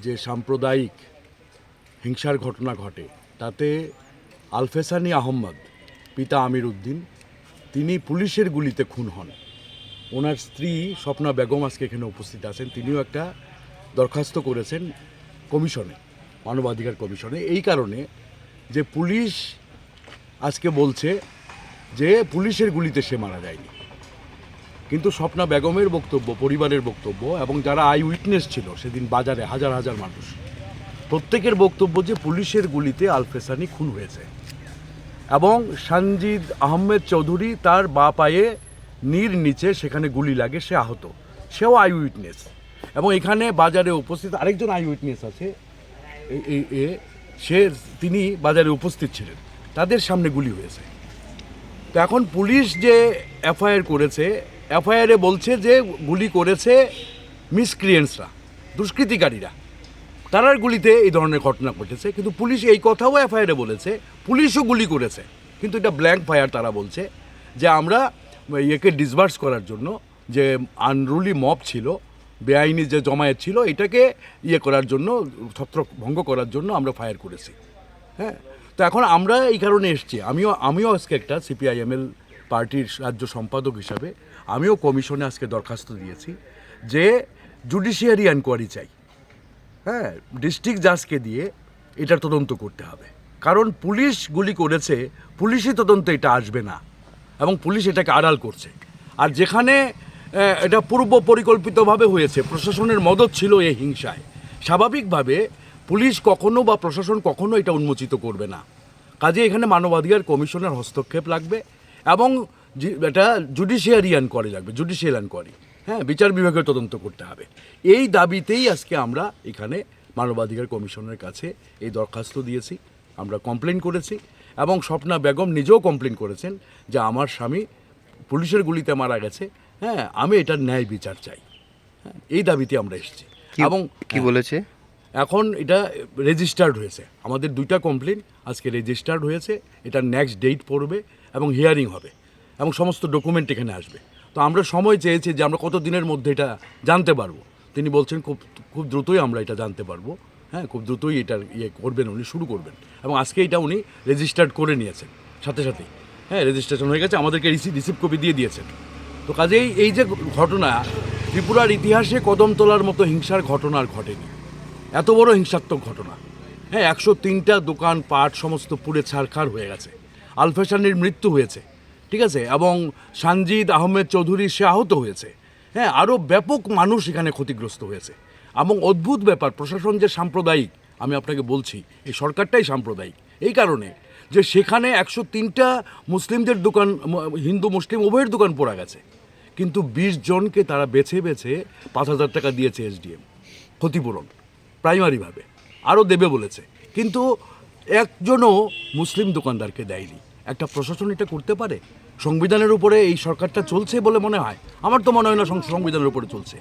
যে সাম্প্রদায়িক হিংসার ঘটনা ঘটে তাতে আলফেসানি আহমদ পিতা আমির উদ্দিন তিনি পুলিশের গুলিতে খুন হন। ওনার স্ত্রী স্বপ্না বেগম আজকে এখানে উপস্থিত আছেন, তিনিও একটা দরখাস্ত করেছেন কমিশনে, মানবাধিকার কমিশনে, এই কারণে যে পুলিশ আজকে বলছে যে পুলিশের গুলিতে সে মারা যায়নি। কিন্তু স্বপ্না বেগমের বক্তব্য, পরিবারের বক্তব্য এবং যারা আই উইটনেস ছিল সেদিন বাজারে হাজার হাজার মানুষ, প্রত্যেকের বক্তব্য যে পুলিশের গুলিতে আলফেসানি খুন হয়েছে এবং সানজিদ আহমেদ চৌধুরী তার বা পায়ে নীর নিচে সেখানে গুলি লাগে, সে আহত, সেও আই উইটনেস। এবং এখানে বাজারে উপস্থিত আরেকজন আই উইটনেস আছে, তিনি বাজারে উপস্থিত ছিলেন, তাদের সামনে গুলি হয়েছে। তো এখন পুলিশ যে এফআইআর করেছে, এফআইআরে বলছে যে গুলি করেছে মিসক্রিয়েন্টসরা, দুষ্কৃতিকারীরা, তারার গুলিতে এই ধরনের ঘটনা ঘটেছে। কিন্তু পুলিশ এই কথাও এফআইআরে বলেছে পুলিশও গুলি করেছে, কিন্তু এটা ব্ল্যাঙ্ক ফায়ার। তারা বলছে যে আমরা ইয়েকে ডিসবার্স করার জন্য, যে আনরুলি মব ছিল, বেআইনি যে জমায়েত ছিল, এটাকে করার জন্য, ছত্রভঙ্গ করার জন্য আমরা ফায়ার করেছি। হ্যাঁ, তো এখন আমরা এই কারণে এসেছি, আমিও আজকে একটা সিপিআইএমএল পার্টির রাজ্য সম্পাদক হিসাবে আমিও কমিশনে আজকে দরখাস্ত দিয়েছি যে জুডিশিয়ারি এনকোয়ারি চাই। হ্যাঁ, ডিস্ট্রিক্ট জাজকে দিয়ে এটার তদন্ত করতে হবে, কারণ পুলিশ গুলি করেছে, পুলিশই তদন্ত এটা আসবে না এবং পুলিশ এটাকে আড়াল করছে। আর যেখানে এটা পূর্ব পরিকল্পিতভাবে হয়েছে, প্রশাসনের মদত ছিল এই হিংসায়, স্বাভাবিকভাবে পুলিশ কখনো বা প্রশাসন কখনো এটা উন্মোচিত করবে না। কাজে এখানে মানবাধিকার কমিশনের হস্তক্ষেপ লাগবে এবং এটা জুডিশিয়ারি এনকোয়ারি লাগবে, জুডিশিয়াল এনকোয়ারি। হ্যাঁ, বিচার বিভাগের তদন্ত করতে হবে। এই দাবিতেই আজকে আমরা এখানে মানবাধিকার কমিশনের কাছে এই দরখাস্ত দিয়েছি, আমরা কমপ্লেন করেছি এবং স্বপ্না বেগম নিজেও কমপ্লেন করেছেন যে আমার স্বামী পুলিশের গুলিতে মারা গেছে। হ্যাঁ, আমি এটার ন্যায় বিচার চাই। হ্যাঁ, এই দাবিতে আমরা এসেছি। এবং কি বলেছে, এখন এটা রেজিস্টার্ড হয়েছে, আমাদের 2টা কমপ্লেন আজকে রেজিস্টার্ড হয়েছে, এটা নেক্সট ডেট পড়বে এবং হিয়ারিং হবে এবং সমস্ত ডকুমেন্ট এখানে আসবে। তো আমরা সময় চেয়েছি যে আমরা কত দিনের মধ্যে এটা জানতে পারবো। তিনি বলছেন খুব দ্রুতই আমরা এটা জানতে পারবো। হ্যাঁ, খুব দ্রুতই এটার করবেন, উনি শুরু করবেন এবং আজকে এটা উনি রেজিস্টার্ড করে নিয়েছেন সাথে সাথেই। হ্যাঁ, রেজিস্ট্রেশন হয়ে গেছে, আমাদেরকে রিসিভ কপি দিয়ে দিয়েছেন। তো কাজেই এই যে ঘটনা, ত্রিপুরার ইতিহাসে কদমতলার মতো হিংসার ঘটনা আর ঘটেনি, এত বড় হিংসাত্মক ঘটনা। হ্যাঁ, 103টা দোকান পাট সমস্ত পুড়ে ছারখার হয়ে গেছে, আলফেসানির মৃত্যু হয়েছে, ঠিক আছে, এবং সানজিদ আহমেদ চৌধুরী সে আহত হয়েছে। হ্যাঁ, আরও ব্যাপক মানুষ এখানে ক্ষতিগ্রস্ত হয়েছে। এবং অদ্ভুত ব্যাপার, প্রশাসন যে সাম্প্রদায়িক, আমি আপনাকে বলছি এই সরকারটাই সাম্প্রদায়িক এই কারণে যে সেখানে 103টা মুসলিমদের দোকান, হিন্দু মুসলিম উভয়ের দোকান পোড়া গেছে, কিন্তু 20 জনকে তারা বেছে বেছে 5,000 টাকা দিয়েছে এসডিএম ক্ষতিপূরণ প্রাইমারিভাবে, আরও দেবে বলেছে, কিন্তু একজনও মুসলিম দোকানদারকে দেয়নি। একটা প্রশাসন এটা করতে পারে? সংবিধানের উপরে এই সরকারটা চলছে বলে মনে হয়? আমার তো মনে হয় না সংবিধানের উপরে চলছে।